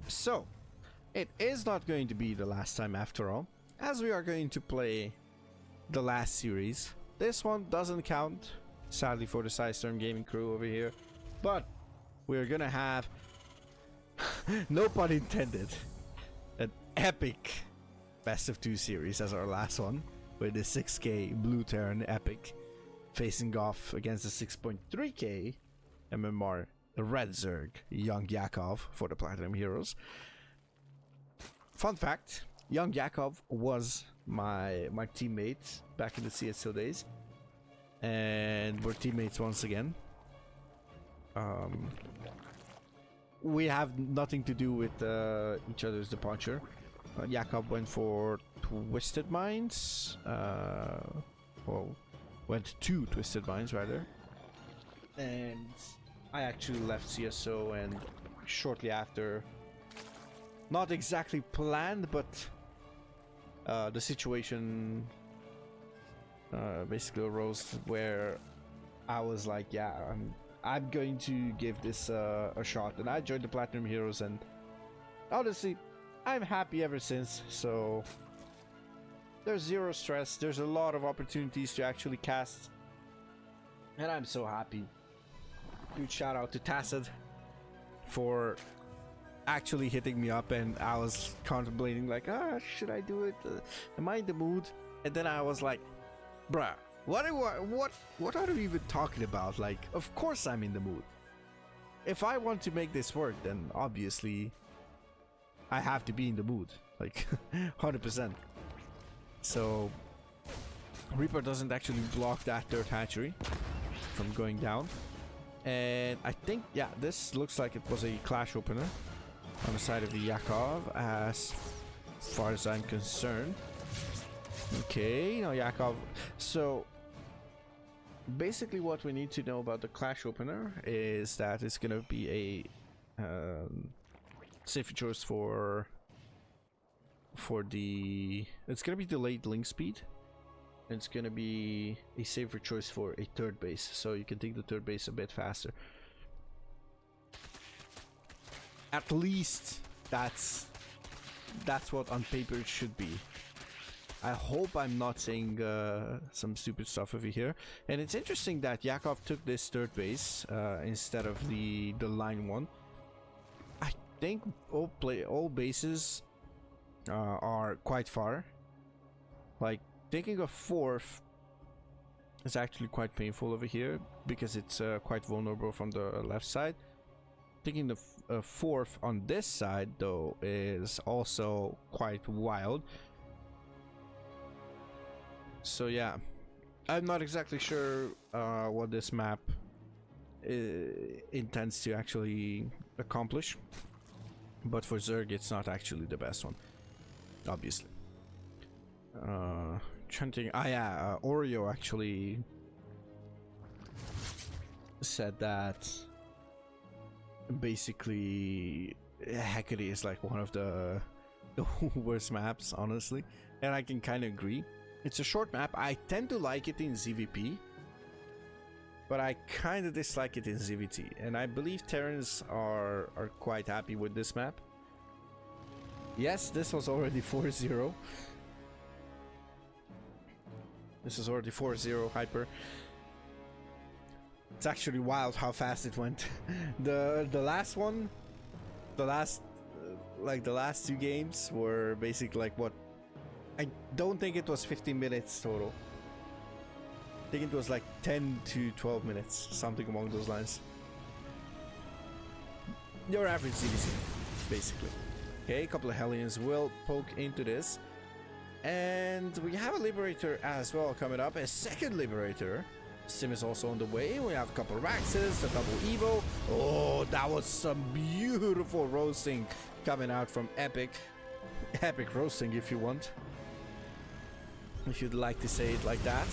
So, it is not going to be the last time after all, as we are going to play the last series. This one doesn't count, sadly, for the Sidestorm Gaming crew over here, but we're gonna have, no pun intended, an epic Best-of-2 series as our last one, with the 6k Blue Terran Epic facing off against the 6.3k MMR Red Zerg YoungYakov for the Platinum Heroes. Fun fact, YoungYakov was my teammate back in the CSO days, and we're teammates once again. We have nothing to do with each other's departure. Yakov went for Twisted Minds, well, went to Twisted Minds rather, and I actually left CSO, and shortly after, not exactly planned, but the situation basically arose where I was like, yeah, I'm going to give this a shot, and I joined the Platinum Heroes, and honestly, I'm happy ever since. So there's zero stress, there's a lot of opportunities to actually cast, and I'm so happy. Huge shout out to Tacit for actually hitting me up, and I was contemplating like, should I do it? Am I in the mood? And then I was like, bruh, what are we even talking about? Like, of course I'm in the mood. If I want to make this work, then obviously I have to be in the mood, like 100%. So Reaper doesn't actually block that third hatchery from going down. And I think, yeah, this looks like it was a clash opener on the side of the Yakov, as far as I'm concerned. Okay, now Yakov. So basically what we need to know about the clash opener is that it's gonna be a safer choice for the, it's gonna be delayed link speed. It's gonna be a safer choice for a third base, so you can take the third base a bit faster. At least that's what on paper it should be. I hope I'm not saying some stupid stuff over here. And it's interesting that Yakov took this third base instead of the line one. I think all bases are quite far. Like, taking a fourth is actually quite painful over here because it's quite vulnerable from the left side. Taking the fourth on this side though is also quite wild. So yeah, I'm not exactly sure what this map intends to actually accomplish, but for Zerg it's not actually the best one, obviously. Chanting, Oreo actually said that basically Hecate is like one of the worst maps, honestly, and I can kind of agree. It's a short map. I tend to like it in ZVP, but I kind of dislike it in ZVT, and I believe Terrans are quite happy with this map. Yes, this was already 4-0. This is already 4-0 Hyper. It's actually wild how fast it went. The last one, the last two games were basically like what? I don't think it was 15 minutes total. I think it was like 10 to 12 minutes, something along those lines. Your average CDC, basically. Okay, a couple of Hellions will poke into this. And we have a Liberator as well coming up, a second Liberator. Sim is also on the way. We have a couple of Raxes, a double Evo. Oh, that was some beautiful roasting coming out from Epic. Epic roasting, if you want. If you'd like to say it like that.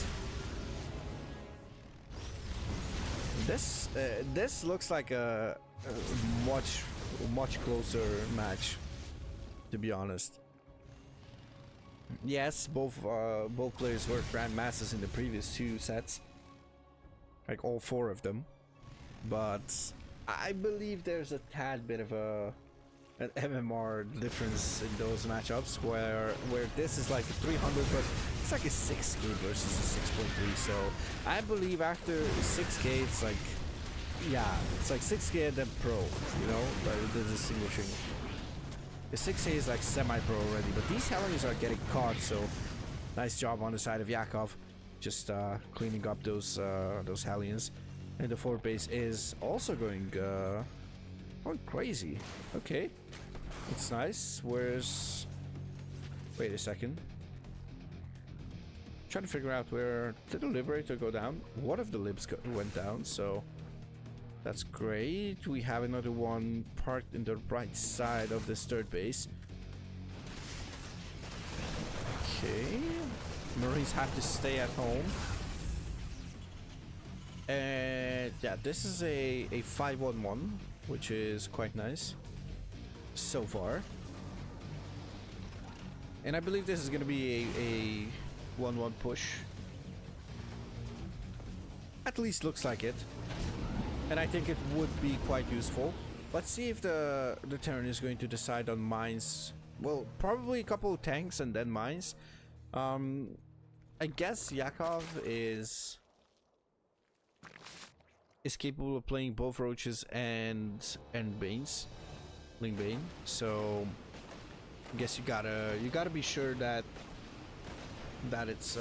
This looks like a much closer match, to be honest. Yes, both players were Grandmasters in the previous two sets, like all four of them, but I believe there's a tad bit of a an MMR difference in those matchups where this is like a 300, but it's like a 6k versus a 6.3. So I believe after 6k, it's like, yeah, it's like 6k and then pro, you know, like the distinguishing. The 6k is like semi-pro already, but these Hellions are getting caught, so nice job on the side of Yakov, just cleaning up those Hellions. And the 4th base is also going crazy. Okay, it's nice. Where's... Wait a second. Trying to figure out where did the Liberator go down? One of the libs went down, so that's great. We have another one parked in the right side of this 3rd base. Okay, Marines have to stay at home. And yeah, this is a 5-1-1, which is quite nice so far. And I believe this is going to be a 1-1 push. At least looks like it. And I think it would be quite useful. Let's see if the Terran is going to decide on mines. Well, probably a couple of tanks and then mines. I guess Yakov is capable of playing both roaches and Banes, Ling Bane. So I guess you gotta be sure that it's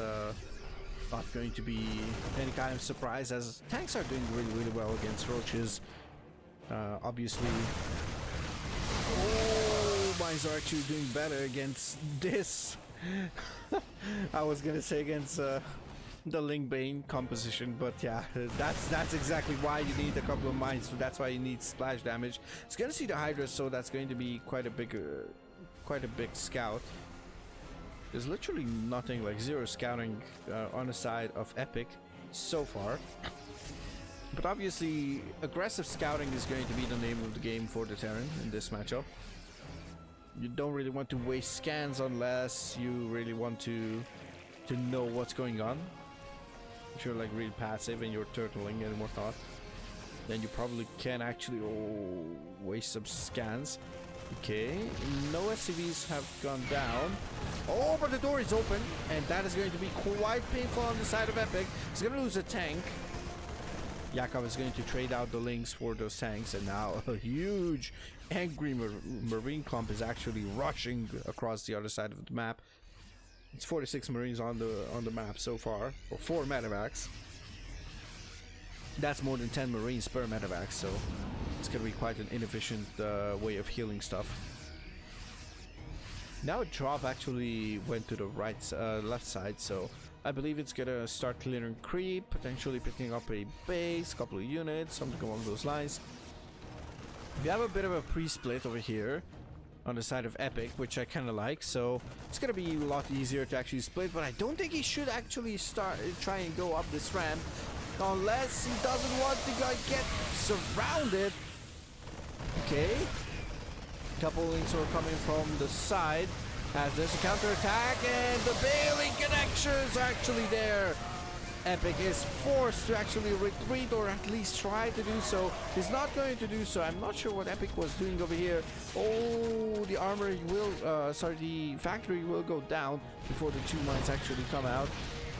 not going to be any kind of surprise, as tanks are doing really well against roaches. Obviously, oh, mines are actually doing better against this. I was gonna say against the Ling Bane composition, but yeah, that's exactly why you need a couple of mines. So that's why you need splash damage. It's gonna see the Hydra, so that's going to be quite a big scout. There's literally nothing, like zero scouting on the side of Epic so far. But obviously, aggressive scouting is going to be the name of the game for the Terran in this matchup. You don't really want to waste scans unless you really want to know what's going on. If you're like really passive and you're turtling and whatnot, then you probably can actually waste some scans. Okay, no SCVs have gone down. Oh, but the door is open, and that is going to be quite painful on the side of Epic. He's going to lose a tank. Yakov is going to trade out the links for those tanks, and now a huge angry marine clump is actually rushing across the other side of the map. It's 46 Marines on the map so far, or 4 medevacs. That's more than 10 Marines per medevac, so it's gonna be quite an inefficient way of healing stuff. Now drop actually went to the left side, so I believe it's gonna start clearing creep, potentially picking up a base, couple of units, something along those lines. We have a bit of a pre-split over here on the side of Epic, which I kind of like, so it's gonna be a lot easier to actually split, but I don't think he should actually try and go up this ramp unless he doesn't want to get surrounded. Okay, couple links are coming from the side as there's a counter attack, and the bailing connection is actually there. Epic is forced to actually retreat, or at least try to do so. He's not going to do so. I'm not sure what Epic was doing over here. Oh, the armory will, the factory will go down before the 2 mines actually come out.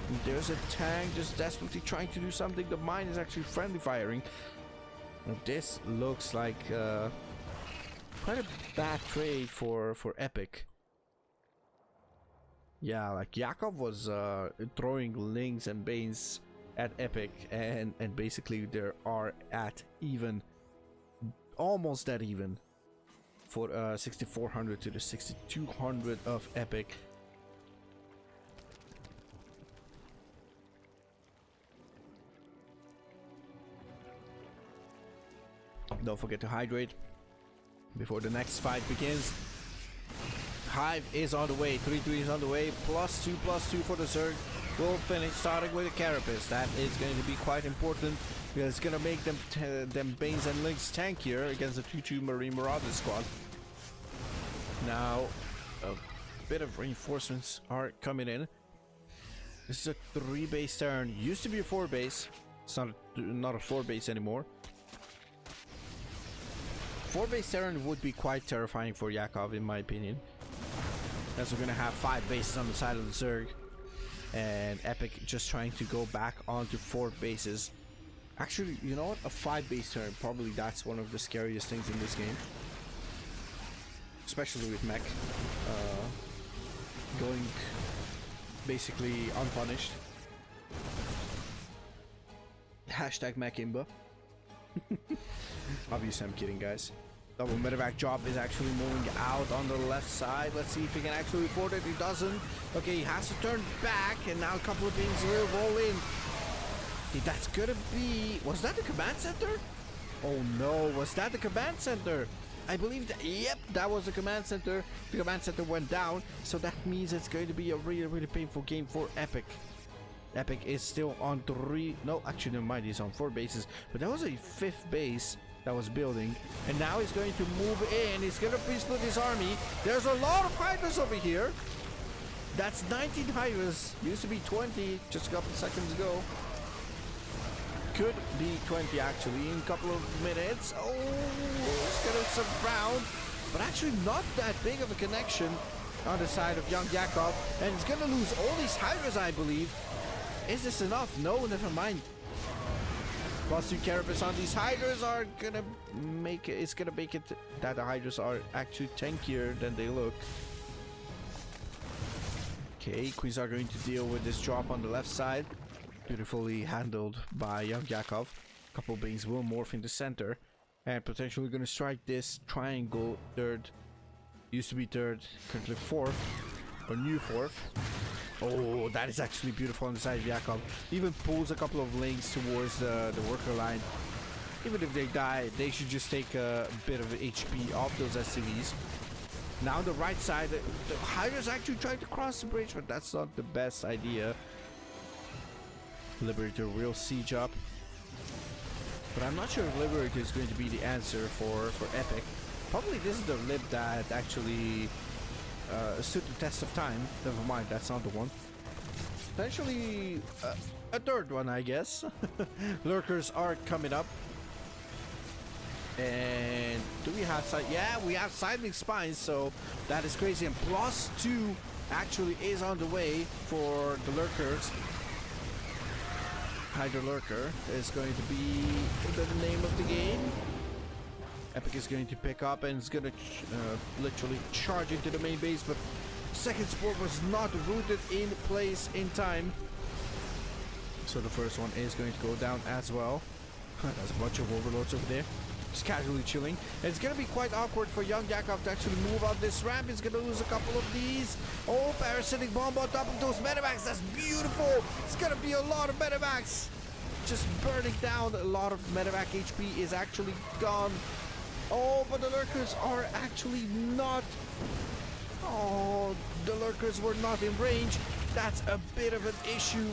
And there's a tank just desperately trying to do something. The mine is actually friendly firing. Now, this looks like quite a bad trade for Epic. Yeah, like Yakov was throwing Lings and Banes at Epic, and basically they are at even, almost at even, for 6400 to the 6200 of Epic. Don't forget to hydrate before the next fight begins. Hive is on the way, 3-3 is on the way, +2/+2 for the Zerg. We'll finish starting with a Carapace. That is going to be quite important because it's going to make them Banes and Lynx tankier against the 2-2 Marine Marauder squad. Now, a bit of reinforcements are coming in. This is a 3-base turn. Used to be a 4-base. It's not a 4-base anymore. 4-base Terran would be quite terrifying for Yakov, in my opinion. As we're gonna have 5 bases on the side of the Zerg. And Epic just trying to go back onto 4 bases. Actually, you know what? A 5-base Terran, probably that's one of the scariest things in this game. Especially with mech. Going basically unpunished. Hashtag mech imba. Obviously, I'm kidding, guys. Double medevac job is actually moving out on the left side. Let's see if he can actually afford it. He doesn't. Okay, he has to turn back, and now a couple of things will roll in. That's gonna be... Was that the command center? Oh no, was that the command center? I believe that... Yep, that was the command center. The command center went down, so that means it's going to be a really, really painful game for Epic. Epic is still on 3... No, actually, never mind, he's on 4 bases. But that was a 5th base that was building, and now he's going to move in. He's gonna pre-split his army. There's a lot of Hydras over here. That's 19 Hydras. Used to be 20 just a couple seconds ago. Could be 20 actually in a couple of minutes. Oh, it's gonna surround, but actually not that big of a connection on the side of YoungYakov, and he's gonna lose all these Hydras, I believe. Is this enough? No, never mind. +2 carapace on these Hydras are gonna make it. It's gonna make it that the Hydras are actually tankier than they look. Okay, Queens are going to deal with this drop on the left side. Beautifully handled by YoungYakov. A couple beings will morph in the center and potentially gonna strike this triangle. Third, used to be third, currently 4th, or new 4th. Oh, that is actually beautiful on the side of Yakov. Even pulls a couple of links towards the worker line. Even if they die, they should just take a bit of HP off those SCVs. Now the right side, the Hydras actually tried to cross the bridge, but that's not the best idea. Liberator will siege up. But I'm not sure if Liberator is going to be the answer for Epic. Probably this is the lib that actually stood the test of time. Never mind, that's not the one. Potentially a third one, I guess. Lurkers are coming up. And do we have side? Yeah, we have sidling spines, so that is crazy. And +2 actually is on the way for the Lurkers. Hydra Lurker is going to be the name of the game. Epic is going to pick up and is going to literally charge into the main base, but second support was not rooted in place in time. So the first one is going to go down as well. There's a bunch of overlords over there, just casually chilling. And it's going to be quite awkward for YoungYakov to actually move out this ramp. He's going to lose a couple of these. Oh, parasitic bomb on top of those medevacs. That's beautiful. It's going to be a lot of medevacs. Just burning down. A lot of medevac HP is actually gone. Oh, but the Lurkers are actually not... Oh, the Lurkers were not in range. That's a bit of an issue.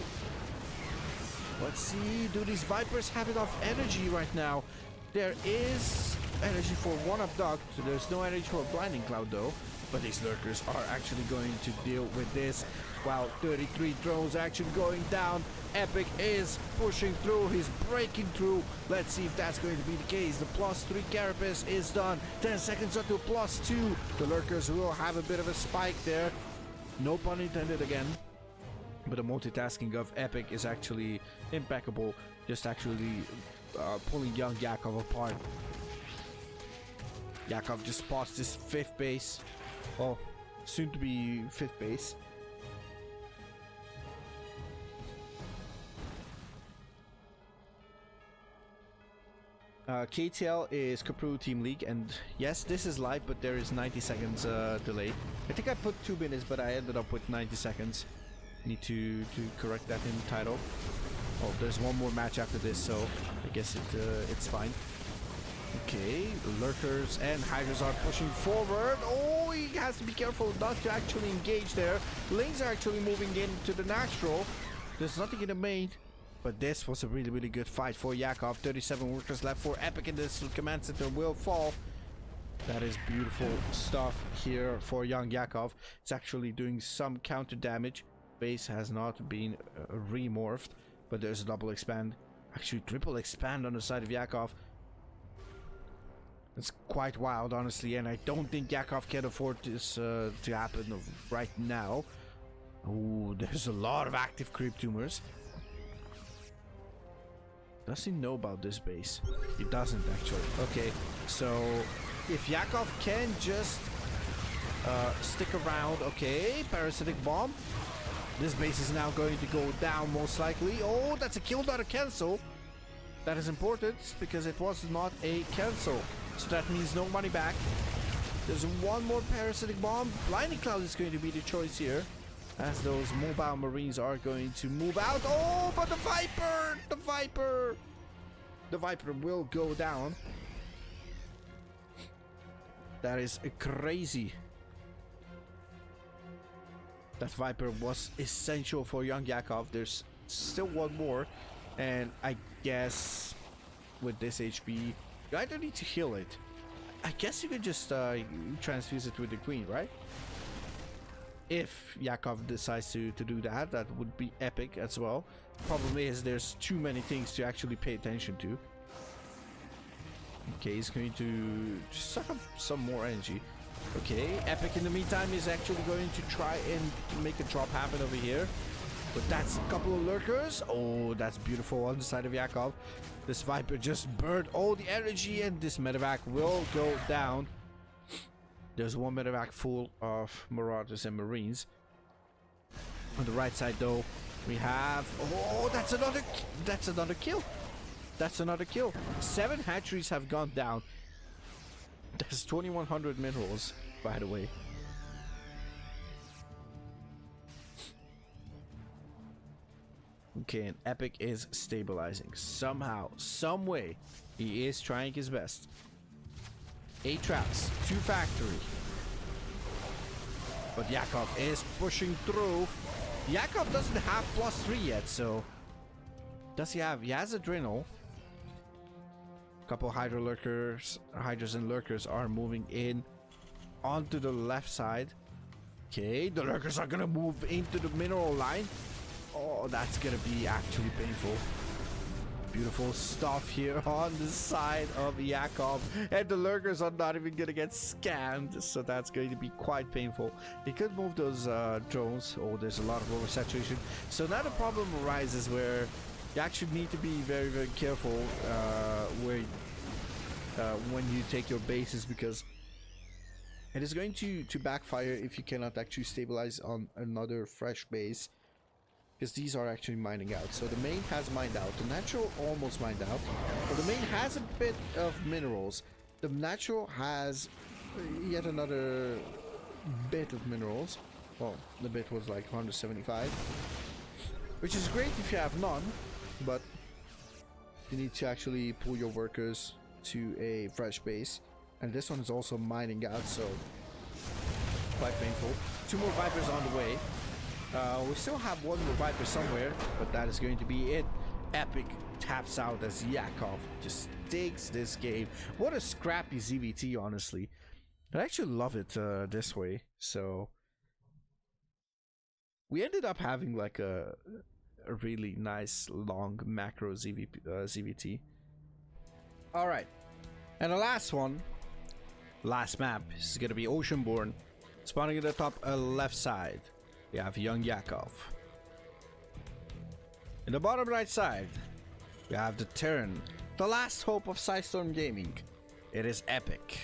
Let's see. Do these Vipers have enough energy right now? There is energy for one abduct. There's no energy for a blinding cloud though. But these Lurkers are actually going to deal with this. Wow, 33 drones actually going down. Epic is pushing through. He's breaking through. Let's see if that's going to be the case. The +3 carapace is done. 10 seconds until +2. The Lurkers will have a bit of a spike there. No pun intended again. But the multitasking of Epic is actually impeccable. Just actually pulling YoungYakov apart. Yakov just spots this 5th base. Well, soon to be 5th base. KTL is Kapru Team League, and yes, this is live, but there is 90 seconds delay. I think I put 2 minutes, but I ended up with 90 seconds. Need to correct that in the title. Oh, there's one more match after this, so I guess it's fine. Okay, the Lurkers and Hydras are pushing forward. Oh, he has to be careful not to actually engage there. Lings are actually moving into the natural. There's nothing in the main. But this was a really, really good fight for Yakov. 37 workers left for Epic, and this command center will fall. That is beautiful stuff here for YoungYakov. It's actually doing some counter damage. Base has not been remorphed, but there's a double expand. Actually, triple expand on the side of Yakov. It's quite wild, honestly, and I don't think Yakov can afford this to happen right now. Oh, there's a lot of active creep tumors. Does he know about this base? He doesn't, actually. Okay, so if Yakov can just stick around. Okay, parasitic bomb. This base is now going to go down, most likely. Oh, that's a kill, not a cancel. That is important because it was not a cancel. So that means no money back. There's one more parasitic bomb. Blinding Cloud is going to be the choice here, as those mobile marines are going to move out. Oh, but the Viper! The Viper! The Viper will go down. That is crazy. That Viper was essential for YoungYakov. There's still one more. And I guess with this HP, you either need to heal it. I guess you could just transfuse it with the Queen, right? If Yakov decides to do that, that would be epic as well. Problem is, there's too many things to actually pay attention to. Okay, he's going to suck up some more energy. Okay, Epic in the meantime is actually going to try and make a drop happen over here. But that's a couple of lurkers. Oh, that's beautiful on the side of Yakov. This Viper just burned all the energy and this medevac will go down. There's one medevac full of Marauders and Marines. On the right side though, we have... Oh, that's another kill. That's another kill. 7 hatcheries have gone down. There's 2100 minerals, by the way. Okay, and Epic is stabilizing. Somehow, some way, he is trying his best. 8 traps, 2 factory. But Yakov is pushing through. Yakov doesn't have +3 yet, so... Does he have? He has Adrenal. Couple Hydras and Lurkers are moving in onto the left side. Okay, the Lurkers are gonna move into the mineral line. Oh, that's gonna be actually painful. Beautiful stuff here on the side of Yakov. And the Lurkers are not even gonna get scanned, so that's going to be quite painful. He could move those drones. Oh, there's a lot of oversaturation. So now the problem arises where you actually need to be very, very careful when you take your bases, because it is going to backfire if you cannot actually stabilize on another fresh base, because these are actually mining out. So the main has mined out, the natural almost mined out, but the main has a bit of minerals. The natural has yet another bit of minerals. Well, the bit was like 175, which is great if you have none, but you need to actually pull your workers to a fresh base. And this one is also mining out, so quite painful. 2 more Vipers on the way. We still have 1 more Viper somewhere, but that is going to be it. Epic taps out as Yakov just takes this game. What a scrappy ZVT, honestly. I actually love it this way. So we ended up having like a really nice long macro ZVT. Alright, and the last one, last map, is gonna be Oceanborn. Spawning at the top left side, we have YoungYakov. In the bottom right side, we have the Terran, the last hope of Sidestorm Gaming. It is Epic.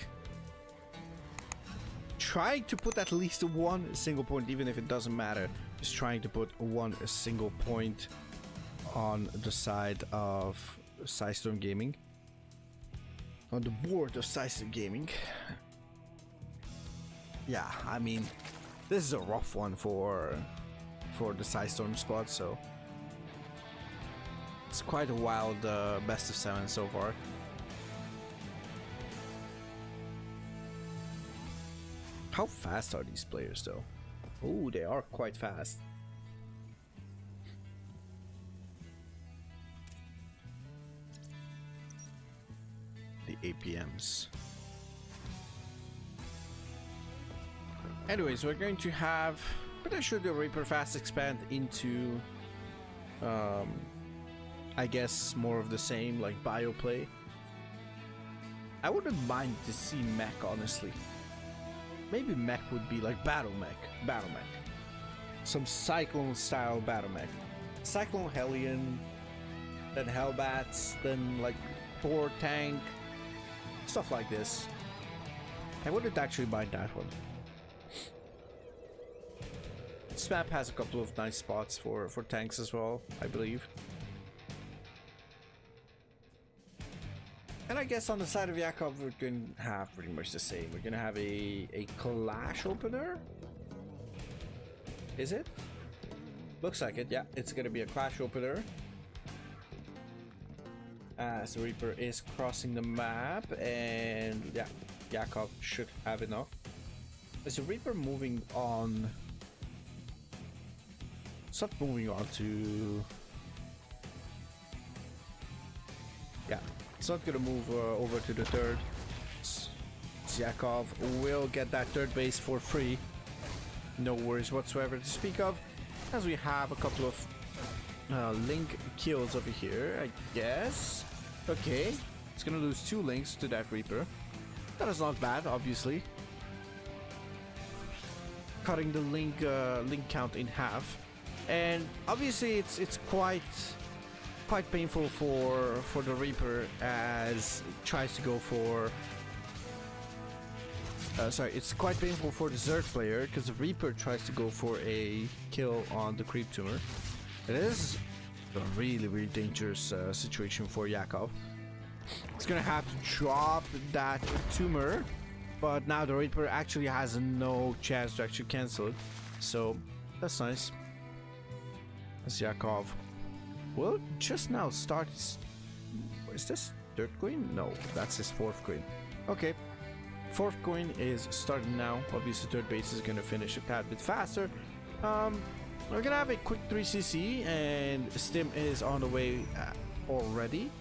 Trying to put at least 1 single point, even if it doesn't matter. Just trying to put 1 single point on the side of Sidestorm Gaming. On the board of Sidestorm Gaming. Yeah, I mean, this is a rough one for the Sidestorm squad, so it's quite a wild best of 7 so far. How fast are these players though? Oh, they are quite fast. The APMs. Anyways, we're going to have potentially the Reaper Fast expand into I guess more of the same, like bio play. I wouldn't mind to see mech, honestly. Maybe mech would be like battle mech. Some Cyclone style battle mech. Cyclone Hellion, then Hellbats, then like Thor tank, stuff like this. I wouldn't actually mind that one. This map has a couple of nice spots for tanks as well, I believe. And I guess on the side of Yakov, we're going to have pretty much the same. We're going to have a Clash opener. Is it? Looks like it, yeah. It's going to be a Clash opener. As the Reaper is crossing the map. And yeah, Yakov should have enough. Is the Reaper moving on? Stop moving on to... Yeah. It's not gonna move over to the third. Yakov will get that third base for free. No worries whatsoever to speak of, as we have a couple of link kills over here, I guess. Okay, it's gonna lose 2 links to that Reaper. That is not bad, obviously. Cutting the link count in half, and obviously it's quite painful for the Reaper as it tries to go for it's quite painful for the Zerg player because the Reaper tries to go for a kill on the creep tumor. It is a really dangerous situation for Yakov. It's gonna have to drop that tumor, but now the Reaper actually has no chance to actually cancel it, so that's nice. As Yakov will just now start his... Is this 3rd queen? No, that's his 4th queen. Okay, 4th queen is starting now. Obviously 3rd base is gonna finish a tad bit faster. We're gonna have a quick 3cc and Stim is on the way already.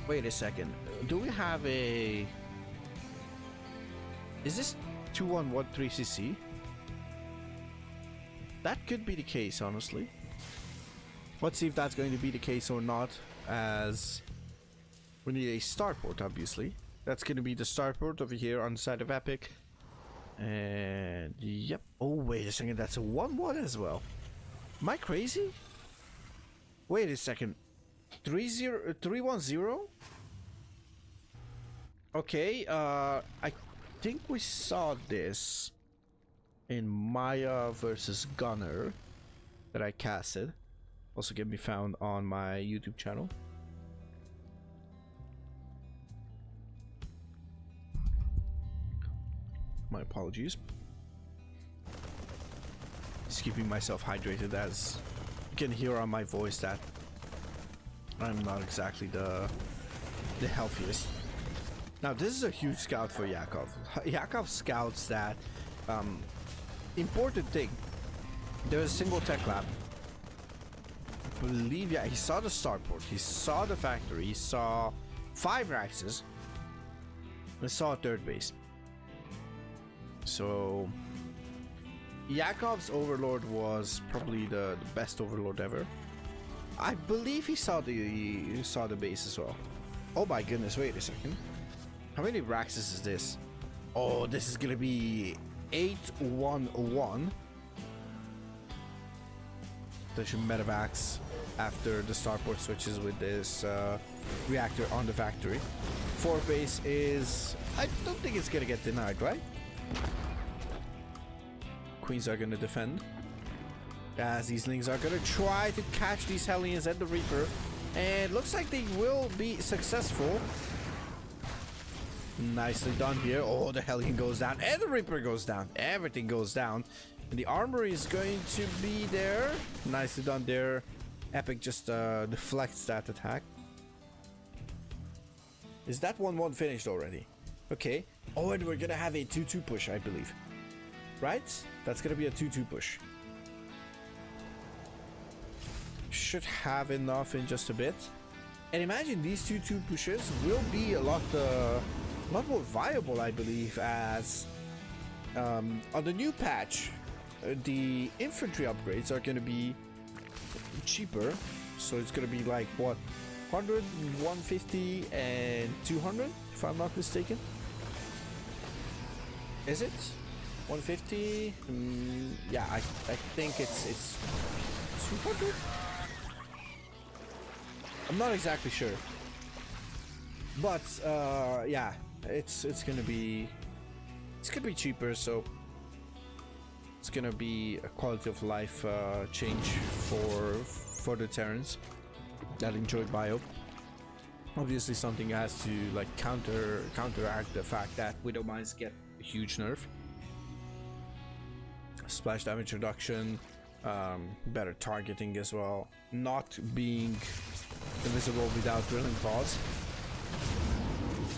Wait a second, do we have a... Is this 2-1-1 3cc? That could be the case, honestly. Let's see if that's going to be the case or not, as we need a starport, obviously. That's going to be the starport over here on the side of Epic. And yep. Oh, wait a second. That's a 1-1 as well. Am I crazy? Wait a second. 3-1-0? Okay, I think we saw this in Maya versus Gunner that I casted. Also can be found on my YouTube channel. My apologies. Just keeping myself hydrated, as you can hear on my voice that I'm not exactly the healthiest. Now this is a huge scout for Yakov. Yakov scouts that important thing. There's a single tech lab. Believe, yeah, he saw the starport, he saw the factory, he saw 5 Raxes, and saw a 3rd base. So Yakov's overlord was probably the best overlord ever. I believe he saw the base as well. Oh my goodness, wait a second. How many Raxes is this? Oh, this is gonna be 8-1-1. That should medevacs after the starport switches with this reactor on the factory. 4th base is... I don't think it's gonna get denied, right? Queens are gonna defend, as these Lings are gonna try to catch these Hellions and the Reaper, and looks like they will be successful. Nicely done here. Oh, the Hellion goes down and the Reaper goes down. Everything goes down. And the armory is going to be there. Nicely done there. Epic just deflects that attack. Is that 1-1 finished already? Okay. Oh, and we're gonna have a 2-2 push, I believe. Right? That's gonna be a 2-2 push. Should have enough in just a bit. And imagine these 2-2 pushes will be a lot more viable, I believe, as on the new patch, the infantry upgrades are going to be cheaper. So it's going to be like, what, 100, 150, and 200, if I'm not mistaken. Is it 150? Yeah, I think it's 200. I'm not exactly sure, but yeah, it's gonna be cheaper, so it's gonna be a quality of life change for the Terrans that enjoyed bio. Obviously, something has to like counteract the fact that Widow Mines get a huge nerf. Splash damage reduction, better targeting as well, not being invisible without drilling claws,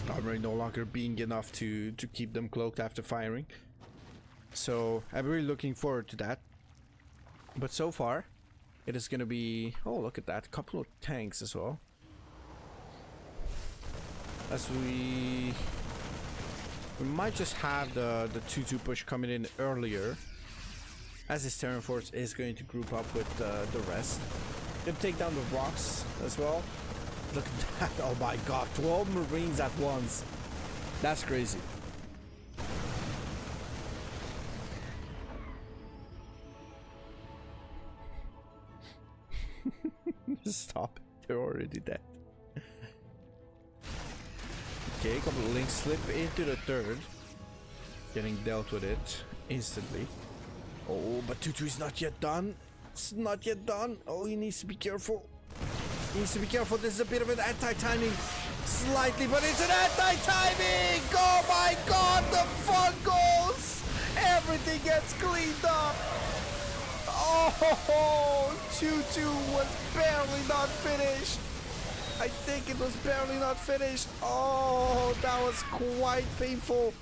armor no longer being enough to keep them cloaked after firing. So I'm really looking forward to that. But so far it is gonna be, oh look at that, couple of tanks as well, as we might just have the 2-2 push coming in earlier, as this Terran Force is going to group up with the rest. Gonna take down the rocks as well. Look at that, oh my god, 12 Marines at once. That's crazy. Stop it, they're already dead. Okay, couple of links slip into the third. Getting dealt with it instantly. Oh, but 2-2 is not yet done. It's not yet done. Oh, he needs to be careful. He needs to be careful. This is a bit of an anti-timing. Slightly, but it's an anti-timing! Oh my god, the fungals! Everything gets cleaned up! Oh, 2-2 was barely not finished. I think it was barely not finished. Oh, that was quite painful.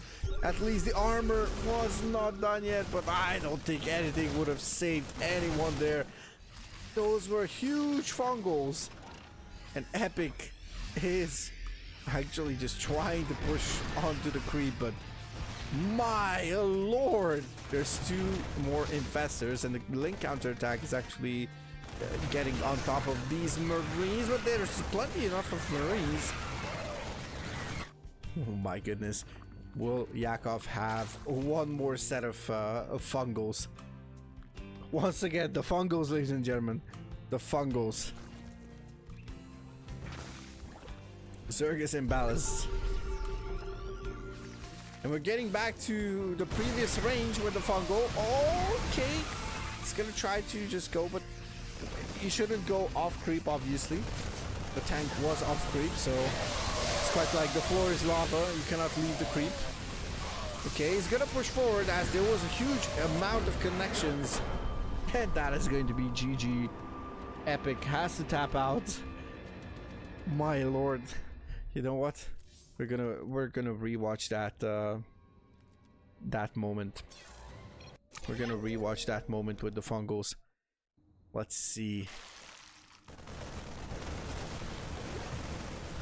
At least the armor was not done yet, but I don't think anything would have saved anyone there. Those were huge fungals. And Epic is actually just trying to push onto the creep, but my lord, there's two more infestors, and the link counterattack is actually getting on top of these Marines, but there's plenty enough of Marines. Oh my goodness. Will Yakov have one more set of fungals? Once again, the fungals, ladies and gentlemen. The fungals. Zergus imbalanced. And we're getting back to the previous range with the fungal. Okay. It's gonna try to just go, but you shouldn't go off creep, obviously. The tank was off creep, so it's quite like the floor is lava. You cannot leave the creep. Okay, he's gonna push forward as there was a huge amount of connections. And that is going to be GG. Epic has to tap out. My lord. You know what? We're gonna rewatch that moment. We're gonna rewatch that moment with the fungals. Let's see.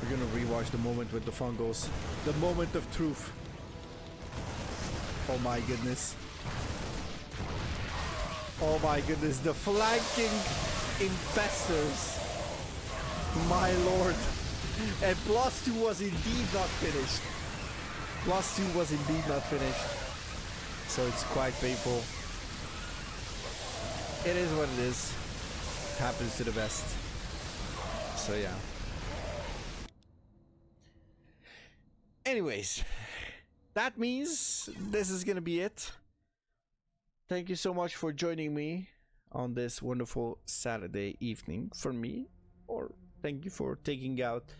We're gonna rewatch the moment with the fungals. The moment of truth. Oh my goodness. Oh my goodness. The flanking infestors. My lord. And +2 was indeed not finished. +2 was indeed not finished. So it's quite painful. It is what it is. It happens to the best. So yeah. Anyways, that means this is gonna be it. Thank you so much for joining me on this wonderful Saturday evening for me, or thank you for taking out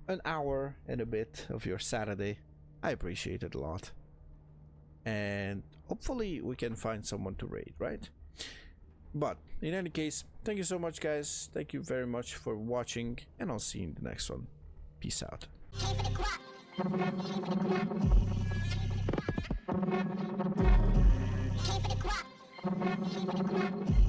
an hour and a bit of your Saturday. I appreciate it a lot. And hopefully we can find someone to raid, right? But in any case, thank you so much, guys. Thank you very much for watching, and I'll see you in the next one. Peace out. Keep it